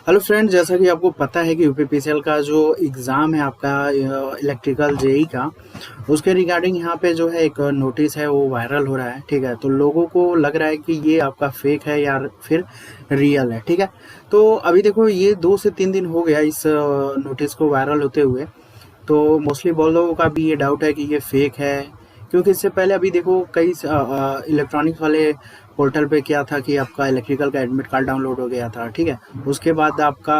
Hello friend, जैसा कि आपको पता है कि यूपीपीसीएल का जो एग्ज़ाम है आपका इलेक्ट्रिकल जेई का, उसके रिगार्डिंग यहाँ पे जो है एक नोटिस है वो वायरल हो रहा है। ठीक है, तो लोगों को लग रहा है कि ये आपका फेक है या फिर रियल है। ठीक है, तो अभी देखो ये 2 से 3 दिन हो गया इस नोटिस को वायरल होते हुए। तो मोस्टली बहुत लोगों का भी ये डाउट है कि ये फेक है, क्योंकि इससे पहले अभी देखो कई इलेक्ट्रॉनिक्स वाले पोर्टल पे क्या था कि आपका इलेक्ट्रिकल का एडमिट कार्ड डाउनलोड हो गया था। ठीक है, उसके बाद आपका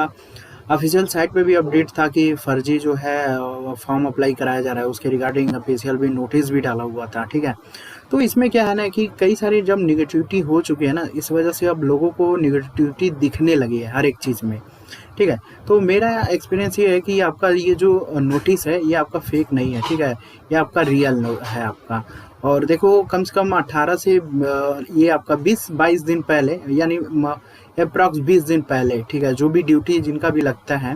ऑफिशियल साइट पे भी अपडेट था कि फर्जी जो है फॉर्म अप्लाई कराया जा रहा है, उसके रिगार्डिंग ऑफिशियल भी नोटिस भी डाला हुआ था। ठीक है, तो इसमें क्या है ना कि कई सारी जब निगेटिविटी हो चुकी है ना, इस वजह से अब लोगों को निगेटिविटी दिखने लगी है हर एक चीज़ में। ठीक है, तो मेरा एक्सपीरियंस ये है कि आपका ये जो नोटिस है ये आपका फेक नहीं है। ठीक है, ये आपका रियल है आपका। और देखो कम से कम 18 से ये आपका 20-22 दिन पहले, यानी अप्रॉक्स 20 दिन पहले, ठीक है, जो भी ड्यूटी जिनका भी लगता है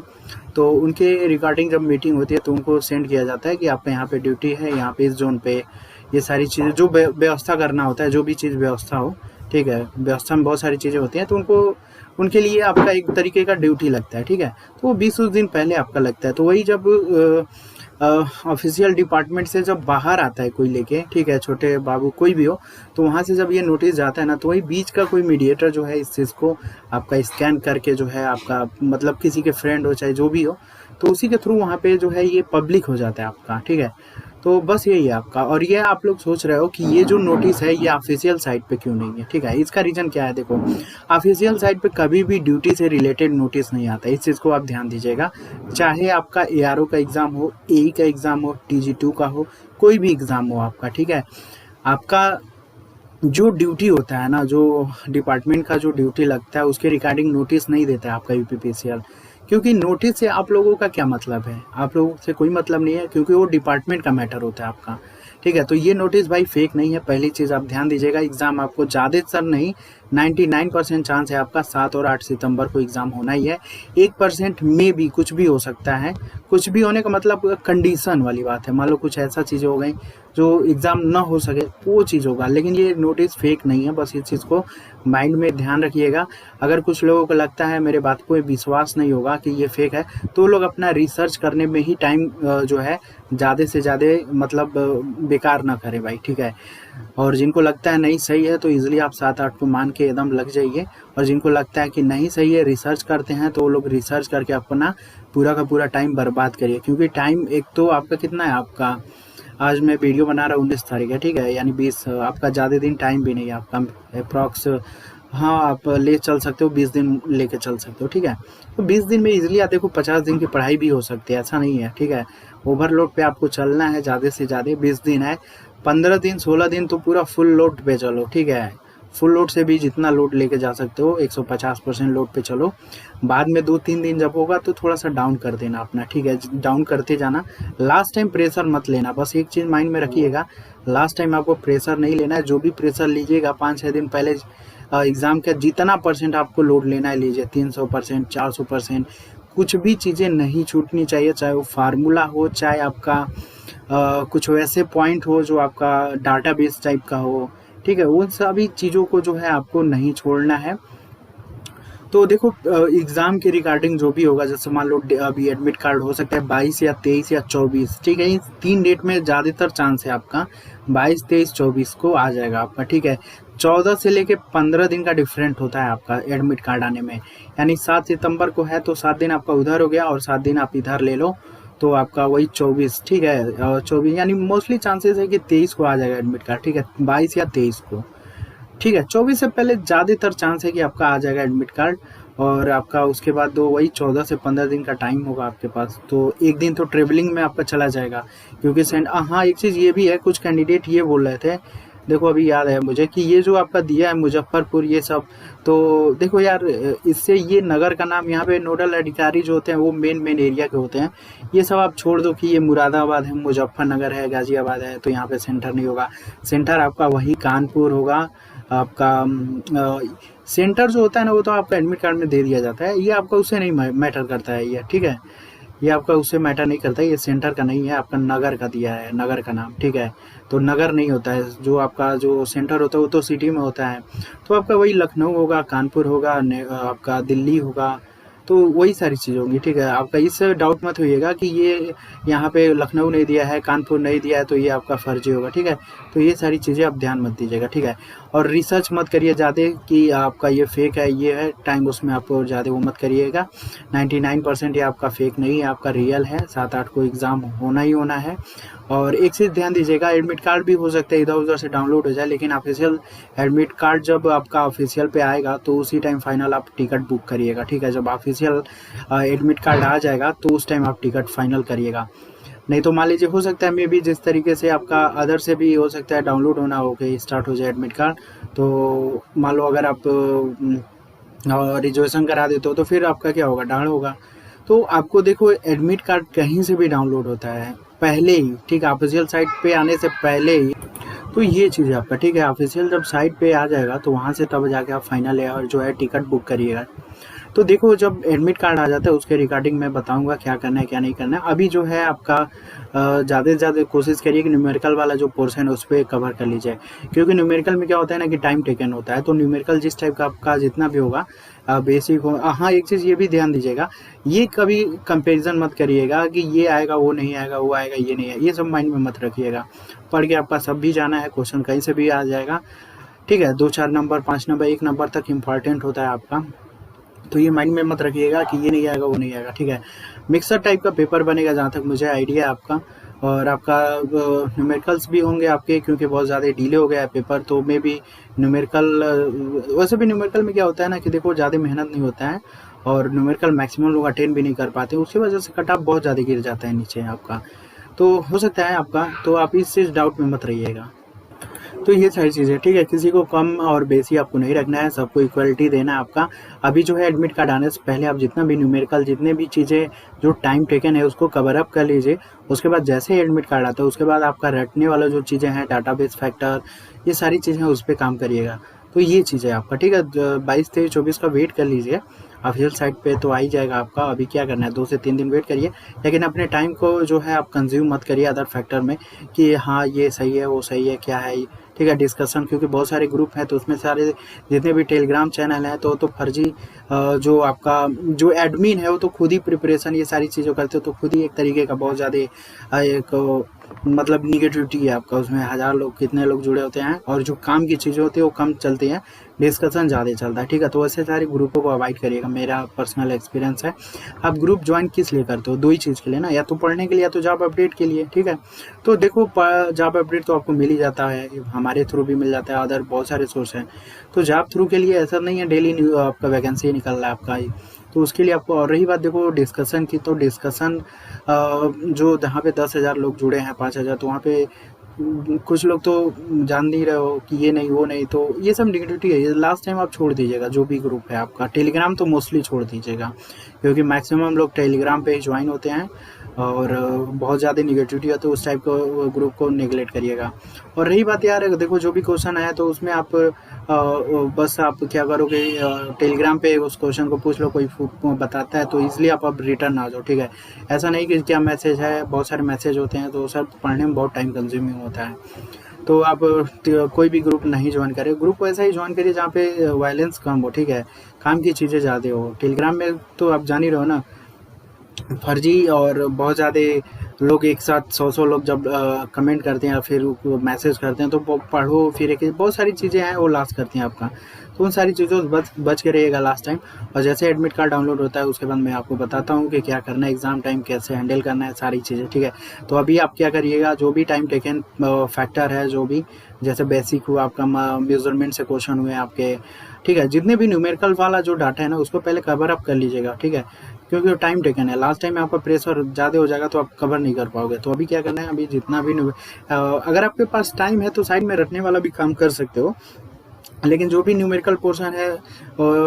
तो उनके रिगार्डिंग जब मीटिंग होती है तो उनको सेंड किया जाता है कि आपका यहाँ पे ड्यूटी है, यहाँ पे इस जोन पे ये सारी चीज़ें जो व्यवस्था करना होता है, जो भी चीज़ व्यवस्था हो। ठीक है, व्यवस्था में बहुत सारी चीज़ें होती हैं, तो उनको उनके लिए आपका एक तरीके का ड्यूटी लगता है। ठीक है, तो वो 20 दिन पहले आपका लगता है। तो वही जब ऑफिशियल डिपार्टमेंट से जब बाहर आता है कोई लेके, ठीक है, छोटे बाबू कोई भी हो, तो वहाँ से जब ये नोटिस जाता है ना, तो वही बीच का कोई मीडिएटर जो है इस चीज़ को आपका स्कैन करके जो है आपका, मतलब किसी के फ्रेंड हो चाहे जो भी हो, तो उसी के थ्रू वहाँ पे जो है ये पब्लिक हो जाता है आपका। ठीक है, तो बस यही है आपका। और ये आप लोग सोच रहे हो कि ये जो नोटिस है ये ऑफिशियल साइट पे क्यों नहीं है। ठीक है, इसका रीज़न क्या है, देखो ऑफिशियल साइट पे कभी भी ड्यूटी से रिलेटेड नोटिस नहीं आता, इस चीज़ को आप ध्यान दीजिएगा। चाहे आपका एआरओ का एग्ज़ाम हो, एई का एग्ज़ाम हो, टीजी2 का हो, कोई भी एग्ज़ाम हो आपका। ठीक है, आपका जो ड्यूटी होता है ना, जो डिपार्टमेंट का जो ड्यूटी लगता है उसके रिगार्डिंग नोटिस नहीं देता है आपका यूपीपीसीएल। क्योंकि नोटिस से आप लोगों का क्या मतलब है, आप लोगों से कोई मतलब नहीं है, क्योंकि वो डिपार्टमेंट का मैटर होता है आपका। ठीक है, तो ये नोटिस भाई फेक नहीं है, पहली चीज़ आप ध्यान दीजिएगा। एग्ज़ाम आपको ज़्यादातर नहीं, 99% चांस है आपका 7 और 8 सितंबर को एग्ज़ाम होना ही है। 1% में भी कुछ भी हो सकता है। कुछ भी होने का मतलब कंडीशन वाली बात है, मान लो कुछ ऐसा चीज़ें हो गई जो एग्ज़ाम ना हो सके, वो चीज़ होगा। लेकिन ये नोटिस फेक नहीं है, बस इस चीज़ को माइंड में ध्यान रखिएगा। अगर कुछ लोगों को लगता है, मेरे बात को विश्वास नहीं होगा कि ये फेक है, तो लोग अपना रिसर्च करने में ही टाइम जो है ज़्यादा से ज़्यादा मतलब बेकार ना करें भाई। ठीक है, और जिनको लगता है नहीं सही है तो ईज़िली आप 7-8 को मान के एकदम लग जाइए। और जिनको लगता है कि नहीं सही है, रिसर्च करते हैं, तो वो लोग रिसर्च करके अपना पूरा का पूरा टाइम बर्बाद करिए। क्योंकि टाइम एक तो आपका कितना है, आपका आज मैं वीडियो बना रहा हूँ 19 तारीख है। ठीक है, यानी 20, आपका ज़्यादा दिन टाइम भी नहीं है आपका, अप्रॉक्स। हाँ, आप ले चल सकते हो, 20 दिन लेके चल सकते हो। ठीक है, तो 20 दिन में इजीली आप देखो 50 दिन की पढ़ाई भी हो सकती है, ऐसा नहीं है। ठीक है, ओवरलोड पे आपको चलना है ज़्यादा से ज़्यादा। 20 दिन है, 15 दिन 16 दिन तो पूरा फुल लोड पे चलो। ठीक है, फुल लोड से भी जितना लोड लेके जा सकते हो 150% लोड पे चलो। बाद में 2-3 दिन जब होगा तो थोड़ा सा डाउन कर देना अपना। ठीक है, डाउन करते जाना। लास्ट टाइम प्रेशर मत लेना, बस एक चीज़ माइंड में रखिएगा, लास्ट टाइम आपको प्रेशर नहीं लेना है। जो भी प्रेशर लीजिएगा 5-6 दिन पहले एग्ज़ाम का, जितना परसेंट आपको लोड लेना है लीजिए, 300%, 400%। कुछ भी चीज़ें नहीं छूटनी चाहिए, चाहे वो फार्मूला हो, चाहे आपका कुछ वैसे पॉइंट हो जो आपका डाटाबेस टाइप का हो। ठीक है, उन सभी चीज़ों को जो है आपको नहीं छोड़ना है। तो देखो एग्ज़ाम के रिगार्डिंग जो भी होगा, जैसे मान लो अभी एडमिट कार्ड हो सकता है 22 या 23 या 24। ठीक है, इन 3 डेट में ज़्यादातर चांस है आपका 22, 23, 24 को आ जाएगा आपका। ठीक है, 14 से लेके 15 दिन का डिफरेंट होता है आपका एडमिट कार्ड आने में। यानी 7 सितंबर को है तो 7 दिन आपका उधर हो गया और 7 दिन आप इधर ले लो, तो आपका वही 24। ठीक है, 24 यानी मोस्टली चांसेस है कि 23 को आ जाएगा एडमिट कार्ड। ठीक है, 22 या 23 को। ठीक है, 24 से पहले ज़्यादातर चांस है कि आपका आ जाएगा एडमिट कार्ड। और आपका उसके बाद दो वही 14 से 15 दिन का टाइम होगा आपके पास, तो एक दिन तो ट्रेवलिंग में आपका चला जाएगा। क्योंकि हाँ, एक चीज़ ये भी है, कुछ कैंडिडेट ये बोल रहे थे, देखो अभी याद है मुझे, कि ये जो आपका दिया है मुजफ्फरपुर ये सब, तो देखो यार, इससे ये नगर का नाम, यहाँ पे नोडल अधिकारी जो होते हैं वो मेन एरिया के होते हैं। ये सब आप छोड़ दो कि ये मुरादाबाद है, मुजफ्फरनगर है, गाजियाबाद है, तो यहाँ पे सेंटर नहीं होगा। सेंटर आपका वही कानपुर होगा आपका। सेंटर जो होता है ना, वो तो आपका एडमिट कार्ड में दे दिया जाता है, ये आपका उससे नहीं मैटर करता है ये। ठीक है, ये आपका उससे मैटर नहीं करता है, ये सेंटर का नहीं है, आपका नगर का दिया है, नगर का नाम। ठीक है, तो नगर नहीं होता है, जो आपका जो सेंटर होता है वो तो सिटी में होता है। तो आपका वही लखनऊ होगा, कानपुर होगा, आपका दिल्ली होगा, तो वही सारी चीज़ होंगी, ठीक है। आपका इससे डाउट मत होइएगा कि ये यहाँ पे लखनऊ नहीं दिया है, कानपुर नहीं दिया है, तो ये आपका फर्जी होगा, ठीक है। तो ये सारी चीज़ें आप ध्यान मत दीजिएगा, ठीक है। और रिसर्च मत करिए ज़्यादा कि आपका ये फेक है, ये है, टाइम उसमें आप ज़्यादा वो मत करिएगा। 99% ये आपका फेक नहीं है, आपका रियल है। 7-8 को एग्ज़ाम होना ही होना है। और एक चीज़ ध्यान दीजिएगा, एडमिट कार्ड भी हो सकता है इधर उधर से डाउनलोड हो जाए, लेकिन ऑफिशियल एडमिट कार्ड जब आपका ऑफिशियल पे आएगा तो उसी टाइम फाइनल आप टिकट बुक करिएगा, ठीक है। जब ऑफिशियल एडमिट कार्ड आ जाएगा तो उस टाइम आप टिकट फाइनल करिएगा। नहीं तो मान लीजिए हो सकता है मे भी जिस तरीके से आपका अदर से भी हो सकता है डाउनलोड होना हो के स्टार्ट हो जाए एडमिट कार्ड, तो मान लो अगर आप रिजर्वेशन करा देते हो तो फिर आपका क्या होगा, डाढ़ होगा। तो आपको देखो एडमिट कार्ड कहीं से भी डाउनलोड होता है पहले ही, ठीक है, ऑफिशियल साइट पे आने से पहले ही। तो ये चीज़ है आपका, ठीक है। ऑफिशियल जब साइट पे आ जाएगा तो वहाँ से तब जाके आप फाइनल है और जो है टिकट बुक करिएगा। तो देखो जब एडमिट कार्ड आ जाता है उसके रिगार्डिंग मैं बताऊंगा क्या करना है क्या नहीं करना है। अभी जो है आपका ज़्यादा से ज़्यादा कोशिश करिए कि न्यूमेरिकल वाला जो पोर्शन है उस पर कवर कर लीजिए, क्योंकि न्यूमेरिकल में क्या होता है ना कि टाइम टेकन होता है। तो न्यूमेरिकल जिस टाइप का आपका जितना भी होगा बेसिक हो, हाँ एक चीज़ ये भी ध्यान दीजिएगा, ये कभी कंपेरिजन मत करिएगा कि ये आएगा वो नहीं आएगा, वो आएगा ये नहीं है, ये सब माइंड में मत रखिएगा। पढ़ के आपका सब भी जाना है, क्वेश्चन कहीं से भी आ जाएगा, ठीक है। 2-4 नंबर 5 नंबर 1 नंबर तक इम्पॉर्टेंट होता है आपका। तो ये माइंड में मत रखिएगा कि ये नहीं आएगा वो नहीं आएगा, ठीक है। मिक्सर टाइप का पेपर बनेगा जहाँ तक मुझे आइडिया है आपका। और आपका न्यूमेरिकल्स भी होंगे आपके, क्योंकि बहुत ज़्यादा डिले हो गया है पेपर, तो मे भी न्यूमेरिकल, वैसे भी न्यूमेरिकल में क्या होता है ना कि देखो ज़्यादा मेहनत नहीं होता है, और न्यूमेरिकल मैक्सिमम लोग अटेंड भी नहीं कर पाते, उसकी वजह से कट ऑफ बहुत ज़्यादा गिर जाता है नीचे आपका। तो हो सकता है आपका, तो आप इस चीज़ डाउट में मत रहिएगा। तो ये सारी चीज़ें, ठीक है। किसी को कम और बेसी आपको नहीं रखना है, सबको इक्वलिटी देना है आपका। अभी जो है एडमिट कार्ड आने से पहले आप जितना भी न्यूमेरिकल जितने भी चीज़ें जो टाइम टेकन है उसको कवर अप कर लीजिए। उसके बाद जैसे ही एडमिट कार्ड आता है उसके बाद आपका रटने वाला जो चीज़ें हैं, डाटाबेस फैक्टर, ये सारी चीज़ें उस पर काम करिएगा। तो ये चीज़ है आपका, ठीक है। 22, 23, 24 का वेट कर लीजिए, ऑफिशियल साइट पे तो आ ही जाएगा आपका। अभी क्या करना है, 2 से 3 दिन वेट करिए, लेकिन अपने टाइम को जो है आप कंज्यूम मत करिए अदर फैक्टर में कि हाँ ये सही है वो सही है क्या है, ठीक है। डिस्कशन, क्योंकि बहुत सारे ग्रुप हैं तो उसमें सारे जितने भी टेलीग्राम चैनल हैं तो फर्जी जो आपका जो एडमिन है वो तो खुद ही प्रिपरेशन ये सारी चीज़ें करते हो, तो खुद ही एक तरीके का बहुत ज़्यादा एक मतलब निगेटिविटी है आपका, उसमें 1000 लोग कितने लोग जुड़े होते हैं, और जो काम की चीज़ें होती है वो कम चलती हैं, डिस्कशन ज़्यादा चलता है, ठीक है। तो ऐसे सारे ग्रुपों को अवॉइड करिएगा, मेरा पर्सनल एक्सपीरियंस है। आप ग्रुप ज्वाइन किस लिए करते हो, 2 ही चीज़ के लिए ना, या तो पढ़ने के लिए या तो जॉब अपडेट के लिए, ठीक है। तो देखो जॉब अपडेट तो आपको मिल ही जाता है, हमारे थ्रू भी मिल जाता है, अदर बहुत सारे सोर्स हैं। तो जॉब थ्रू के लिए ऐसा नहीं है डेली आपका वैकेंसी निकल रहा है आपका, तो उसके लिए आपको। और रही बात देखो डिस्कशन की, तो डिस्कशन जो जहाँ पे 10,000 लोग जुड़े हैं 5,000, तो वहाँ पे कुछ लोग तो जान नहीं रहे हो कि ये नहीं वो नहीं, तो ये सब निगेटिविटी है। ये लास्ट टाइम आप छोड़ दीजिएगा, जो भी ग्रुप है आपका। टेलीग्राम तो मोस्टली छोड़ दीजिएगा, क्योंकि मैक्सिमम लोग टेलीग्राम पे ही ज्वाइन होते हैं, और बहुत ज़्यादा निगेटिविटी है, तो उस टाइप को ग्रुप को नेगलेक्ट करिएगा। और रही बात यार, देखो जो भी क्वेश्चन आया तो उसमें आप बस आप क्या करोगे, टेलीग्राम पे उस क्वेश्चन को पूछ लो, कोई बताता है तो इसलिए आप रिटर्न आ जाओ, ठीक है। ऐसा नहीं कि क्या मैसेज है, बहुत सारे मैसेज होते हैं, तो सर पढ़ने में बहुत टाइम कंज्यूमिंग होता है। तो आप कोई भी ग्रुप नहीं ज्वाइन करें, ग्रुप वैसा ही ज्वाइन करिए जहाँ पे वायलेंस कम हो, ठीक है, काम की चीज़ें ज़्यादा हो। टेलीग्राम में तो आप जान ही रहो ना, फर्जी और बहुत ज़्यादा लोग एक साथ 100 लोग जब कमेंट करते हैं या फिर मैसेज करते हैं, तो पढ़ो फिर एक बहुत सारी चीज़ें हैं वो लॉस करती हैं आपका। तो उन सारी चीज़ों से बच के रहिएगा लास्ट टाइम। और जैसे एडमिट कार्ड डाउनलोड होता है उसके बाद मैं आपको बताता हूँ कि क्या करना है, एग्ज़ाम टाइम कैसे हैंडल करना है, सारी चीज़ें, ठीक है। तो अभी आप क्या करिएगा, जो भी टाइम टेकन फैक्टर है, जो भी जैसे बेसिक हुआ आपका, मेजरमेंट से क्वेश्चन हुए आपके, ठीक है, जितने भी न्यूमेरिकल वाला जो डाटा है ना उसको पहले कवर अप कर लीजिएगा, ठीक है, क्योंकि टाइम टेकन है। लास्ट टाइम में आपका प्रेशर ज़्यादा हो जाएगा तो आप कवर नहीं कर पाओगे। तो अभी क्या करना है, अभी जितना भी अगर आपके पास टाइम है तो साइड में रटने वाला भी काम कर सकते हो, लेकिन जो भी न्यूमेरिकल पोर्शन है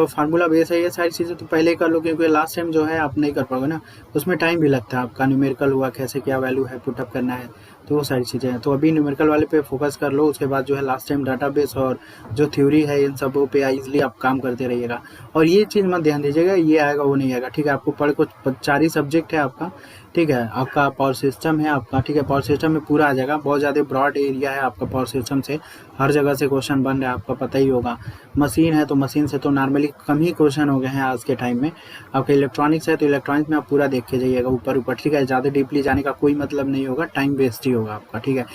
फार्मूला बेस है, ये सारी चीज़ें तो पहले कर लो, क्योंकि लास्ट टाइम जो है आप नहीं कर पाओगे ना, उसमें टाइम भी लगता है आपका। न्यूमेरिकल हुआ कैसे क्या वैल्यू है पुटअप करना है, तो वो सारी चीज़ें हैं। तो अभी न्यूमेरिकल वाले पे फोकस कर लो, उसके बाद जो है लास्ट टाइम डाटाबेस और जो थ्योरी है इन सबों पे ईजिली आप काम करते रहिएगा। और ये चीज़ मत ध्यान दीजिएगा ये आएगा वो नहीं आएगा, ठीक है। आपको पढ़ कुछ 4 ही सब्जेक्ट है आपका, ठीक है। आपका पावर सिस्टम है आपका, ठीक है। पावर सिस्टम में पूरा आ जाएगा, बहुत ज़्यादा ब्रॉड एरिया है आपका पावर सिस्टम से, हर जगह से क्वेश्चन बन रहा है, आपका पता ही होगा। मशीन है तो मशीन से तो नॉर्मली कम ही क्वेश्चन हो गए हैं आज के टाइम में। आपका इलेक्ट्रॉनिक्स है तो इलेक्ट्रॉनिक्स में आप पूरा देख के जाइएगा ऊपर ऊपर, ठीक है। ज़्यादा डीपली जाने का कोई मतलब नहीं होगा, टाइम वेस्ट ही होगा आपका, ठीक है।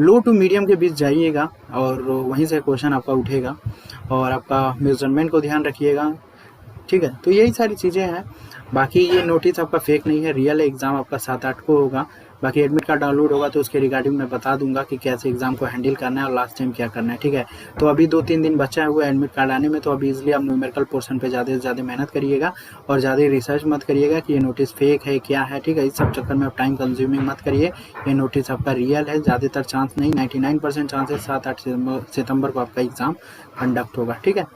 लो टू मीडियम के बीच जाइएगा और वहीं से क्वेश्चन आपका उठेगा, और आपका मेजरमेंट को ध्यान रखिएगा, ठीक है। तो यही सारी चीज़ें हैं। बाकी ये नोटिस आपका फेक नहीं है, रियल एग्ज़ाम आपका 7-8 को होगा। बाकी एडमिट कार्ड डाउनलोड होगा तो उसके रिगार्डिंग मैं बता दूंगा कि कैसे एग्जाम को हैंडल करना है और लास्ट टाइम क्या करना है, ठीक है। तो अभी 2-3 दिन बचा हुआ है एडमिट कार्ड आने में, तो अभी इजीली आप न्यूमेरिकल पोर्शन पे ज़्यादा से ज़्यादा मेहनत करिएगा और ज़्यादा रिसर्च मत करिएगा कि ये नोटिस फेक है क्या है, ठीक है। इस सब चक्कर में आप टाइम कंज्यूमिंग मत करिए। ये नोटिस आपका रियल है, ज़्यादातर चांस नहीं, 99% चांस है 7-8 सितंबर को आपका एग्ज़ाम कंडक्ट होगा, ठीक है।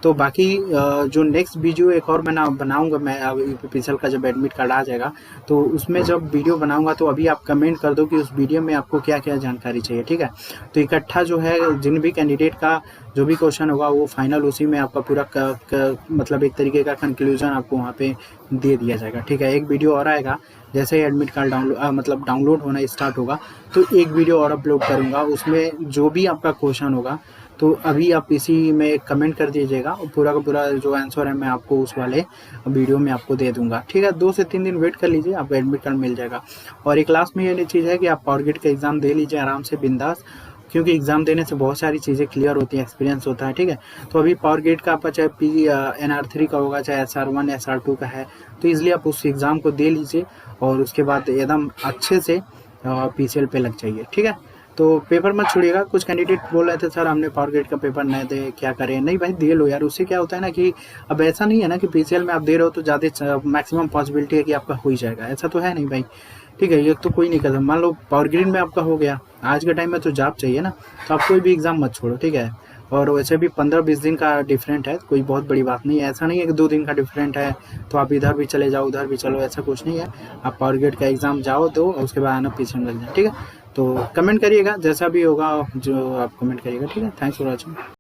तो बाकी जो नेक्स्ट वीडियो एक और बनाऊंगा मैं यूपीपीसीएल का, जब एडमिट कार्ड आ जाएगा तो उसमें जब वीडियो बनाऊंगा तो अभी आप कमेंट कर दो कि उस वीडियो में आपको क्या क्या जानकारी चाहिए, ठीक है। तो इकट्ठा जो है जिन भी कैंडिडेट का जो भी क्वेश्चन होगा वो फाइनल उसी में आपका पूरा मतलब एक तरीके का कंक्लूजन आपको वहाँ पे दे दिया जाएगा, ठीक है। एक वीडियो और आएगा जैसे ही एडमिट कार्ड डाउनलोड होना स्टार्ट होगा तो एक वीडियो और अपलोड करूँगा, उसमें जो भी आपका क्वेश्चन होगा तो अभी आप इसी में कमेंट कर दीजिएगा, पूरा का पूरा जो आंसर है मैं आपको उस वाले वीडियो में आपको दे दूंगा, ठीक है। 2 से 3 दिन वेट कर लीजिए, आपको एडमिट कार्ड मिल जाएगा। और एक लास्ट में ये चीज़ है कि आप पावर ग्रिड का एग्ज़ाम दे लीजिए आराम से बिंदास, क्योंकि एग्ज़ाम देने से बहुत सारी चीज़ें क्लियर होती हैं, एक्सपीरियंस होता है, ठीक है। तो अभी पावर ग्रिड का आपका चाहे NR3 का होगा, चाहे SR1 SR2 का है, तो इसलिए आप उस एग्ज़ाम को दे लीजिए और उसके बाद एकदम अच्छे से PCL पे लग जाइए, ठीक है। तो पेपर मत छोड़िएगा। कुछ कैंडिडेट बोल रहे थे सर हमने पावर ग्रिड का पेपर नहीं दे, क्या करें। नहीं भाई दे लो यार, उससे क्या होता है ना कि अब ऐसा नहीं है ना कि PCL में आप दे रहे हो तो ज़्यादा मैक्सिमम पॉसिबिलिटी है कि आपका हो ही जाएगा, ऐसा तो है नहीं भाई, ठीक है। ये तो कोई नहीं करता, मान लो पावर ग्रिड में आपका हो गया, आज के टाइम में तो जॉब चाहिए ना, तो आप कोई भी एग्ज़ाम मत छोड़ो, ठीक है। और वैसे भी 15-20 दिन का डिफरेंट है, कोई बहुत बड़ी बात नहीं है, ऐसा नहीं है कि 2 दिन का डिफरेंट है तो आप इधर भी चले जाओ उधर भी चलो, ऐसा कुछ नहीं है। आप पावर ग्रिड का एग्ज़ाम जाओ दो और उसके बाद आना PCL लग जाए, ठीक है। तो कमेंट करिएगा जैसा भी होगा, जो आप कमेंट करिएगा, ठीक है। Thanks for watching.